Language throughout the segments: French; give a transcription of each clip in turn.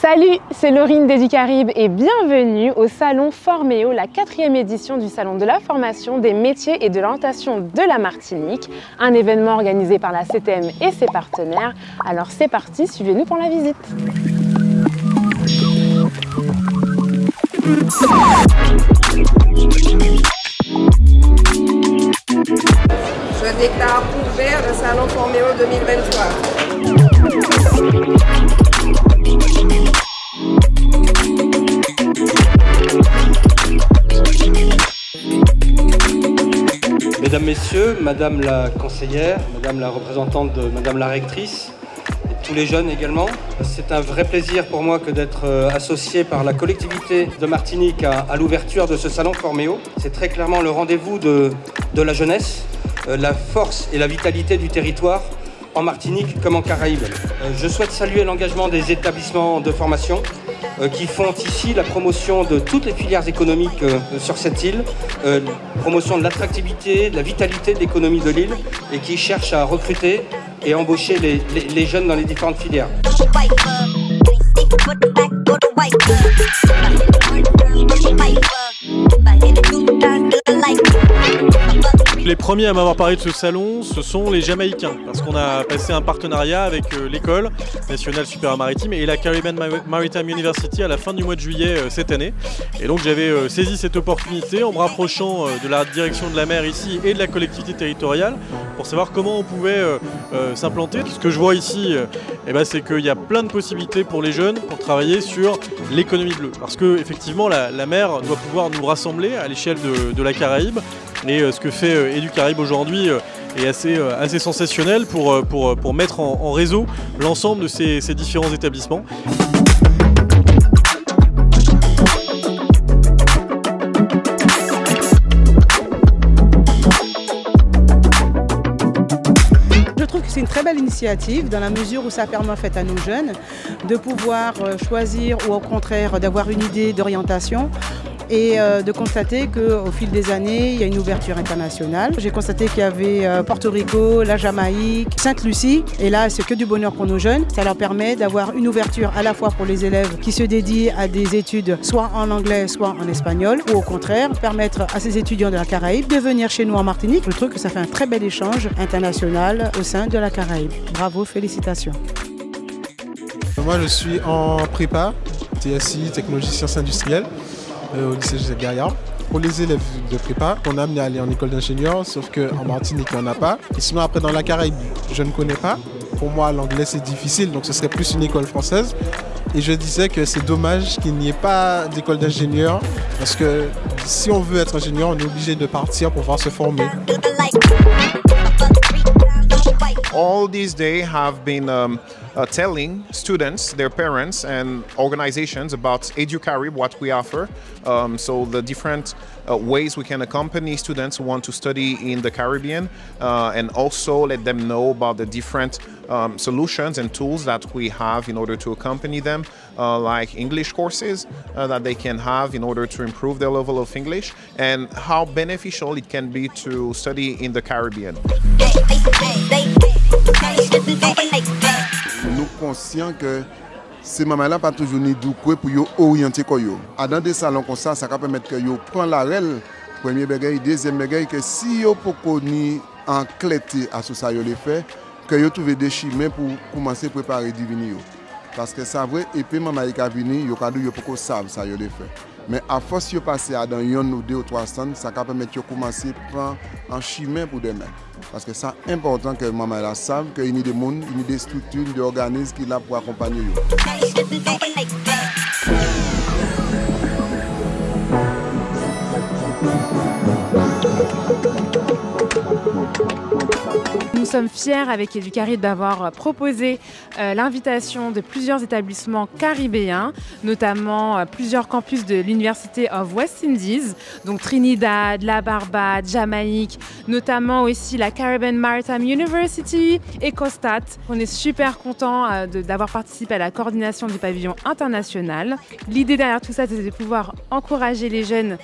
Salut, c'est Laurine d'Educaribe et bienvenue au Salon Forméo, la 4e édition du Salon de la formation des métiers et de l'orientation de la Martinique, un événement organisé par la CTM et ses partenaires. Alors c'est parti, suivez-nous pour la visite. Je déclare ouvert le Salon Forméo 2023. Mesdames, Messieurs, Madame la conseillère, Madame la représentante de Madame la rectrice, et tous les jeunes également, c'est un vrai plaisir pour moi que d'être associé par la collectivité de Martinique à l'ouverture de ce Salon Forméo. C'est très clairement le rendez-vous de la jeunesse, la force et la vitalité du territoire en Martinique comme en Caraïbes. Je souhaite saluer l'engagement des établissements de formation qui font ici la promotion de toutes les filières économiques sur cette île, promotion de l'attractivité, de la vitalité de l'économie de l'île et qui cherchent à recruter et embaucher les jeunes dans les différentes filières. Les premiers à m'avoir parlé de ce salon, ce sont les Jamaïcains, parce qu'on a passé un partenariat avec l'école nationale supérieure maritime et la Caribbean Maritime University à la fin du mois de juillet cette année. Et donc j'avais saisi cette opportunité en me rapprochant de la direction de la mer ici et de la collectivité territoriale pour savoir comment on pouvait s'implanter. Ce que je vois ici, c'est qu'il y a plein de possibilités pour les jeunes pour travailler sur l'économie bleue. Parce que effectivement la mer doit pouvoir nous rassembler à l'échelle de la Caraïbe. Et ce que fait Educaribe aujourd'hui est assez sensationnel pour mettre en réseau l'ensemble de ces différents établissements. Je trouve que c'est une très belle initiative dans la mesure où ça permet en fait à nos jeunes de pouvoir choisir ou au contraire d'avoir une idée d'orientation et de constater qu'au fil des années, il y a une ouverture internationale. J'ai constaté qu'il y avait Porto Rico, la Jamaïque, Sainte-Lucie, et là c'est que du bonheur pour nos jeunes. Ça leur permet d'avoir une ouverture à la fois pour les élèves qui se dédient à des études soit en anglais, soit en espagnol, ou au contraire, permettre à ces étudiants de la Caraïbe de venir chez nous en Martinique. Je trouve que ça fait un très bel échange international au sein de la Caraïbe. Bravo, félicitations. Moi je suis en prépa, TSI, technologie sciences industrielles. Au lycée Joseph Gaillard. Pour les élèves de prépa, on a amené à aller en école d'ingénieur, sauf qu'en Martinique, il n'y en a pas. Et sinon, après, dans la Caraïbe, je ne connais pas. Pour moi, l'anglais, c'est difficile, donc ce serait plus une école française. Et je disais que c'est dommage qu'il n'y ait pas d'école d'ingénieur, parce que si on veut être ingénieur, on est obligé de partir pour pouvoir se former. All these days have been telling students, their parents and organizations about Educaribe, what we offer. So the different ways we can accompany students who want to study in the Caribbean and also let them know about the different solutions and tools that we have in order to accompany them, like English courses that they can have in order to improve their level of English and how beneficial it can be to study in the Caribbean. Nous conscients que ces mamans-là pas toujours ni doué pour yo orienter quoi yo. Dans des salons comme ça va permettre que yo prend la règle premier bagage, deuxième bagage que si yo pas connu en clarté à ce ça yo le fait que yo trouver des chemins pour commencer préparer divini yo. Parce que ça vrai et puis maman qui a venu yo cadou yo pas savent ça yo le fait. Mais à force yo passer dans une ou deux ou trois stands, ça va permettre yo commencer prendre un chemin pour demain. Parce que c'est important que maman la sache qu'il y a des mondes, il y a des structures, des organismes qui sont là pour accompagner eux. Nous sommes fiers avec Educaribe d'avoir proposé l'invitation de plusieurs établissements caribéens, notamment plusieurs campus de l'University of West Indies, donc Trinidad, la Barbade, Jamaïque, notamment aussi la Caribbean Maritime University et COSTAT. On est super contents d'avoir participé à la coordination du pavillon international. L'idée derrière tout ça, c'est de pouvoir encourager les jeunes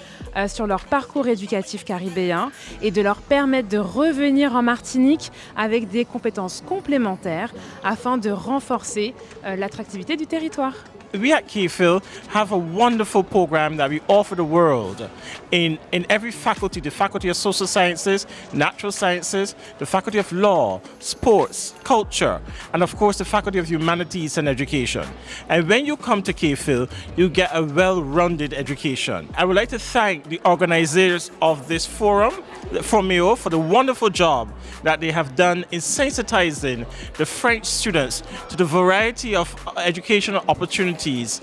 sur leur parcours éducatif caribéen et de leur permettre de revenir en Martinique avec des compétences complémentaires afin de renforcer l'attractivité du territoire. we at KPhil have a wonderful program that we offer the world in every faculty, the Faculty of Social Sciences, Natural Sciences, the Faculty of Law, Sports, Culture, and of course the Faculty of Humanities and Education. And when you come to KPhil, you get a well-rounded education. I would like to thank the organizers of this forum, Formeo, for the wonderful job that they have done in sensitizing the French students to the variety of educational opportunities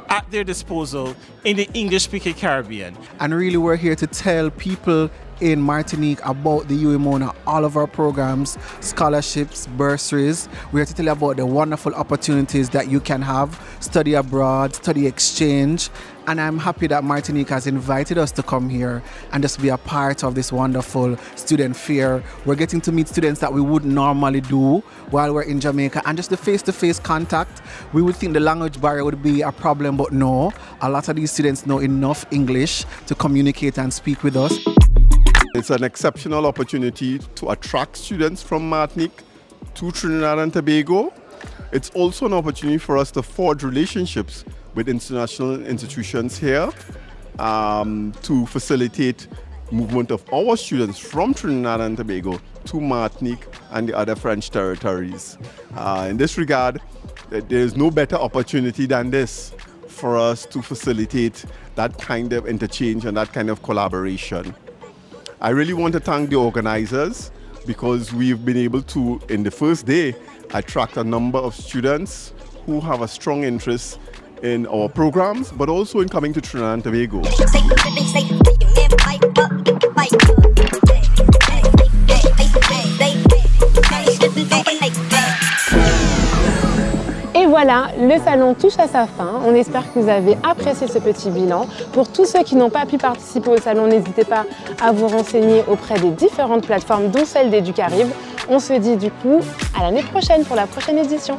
at their disposal in the English-speaking Caribbean. And really we're here to tell people in Martinique about the UEMONA, all of our programs, scholarships, bursaries. We're here to tell you about the wonderful opportunities that you can have, study abroad, study exchange. And I'm happy that Martinique has invited us to come here and just be a part of this wonderful student fair. We're getting to meet students that we wouldn't normally do while we're in Jamaica, and just the face-to-face contact. We would think the language barrier would be a problem, but no, a lot of these students know enough English to communicate and speak with us. It's an exceptional opportunity to attract students from Martinique to Trinidad and Tobago. It's also an opportunity for us to forge relationships with international institutions here to facilitate movement of our students from Trinidad and Tobago to Martinique and the other French territories. In this regard, there is no better opportunity than this for us to facilitate that kind of interchange and that kind of collaboration. I really want to thank the organizers because we've been able to, in the first day, attract a number of students who have a strong interest in our programs, but also in coming to Trinidad and Tobago. Et voilà, le salon touche à sa fin. On espère que vous avez apprécié ce petit bilan. Pour tous ceux qui n'ont pas pu participer au salon, n'hésitez pas à vous renseigner auprès des différentes plateformes, dont celle d'Educaribe. On se dit du coup à l'année prochaine pour la prochaine édition.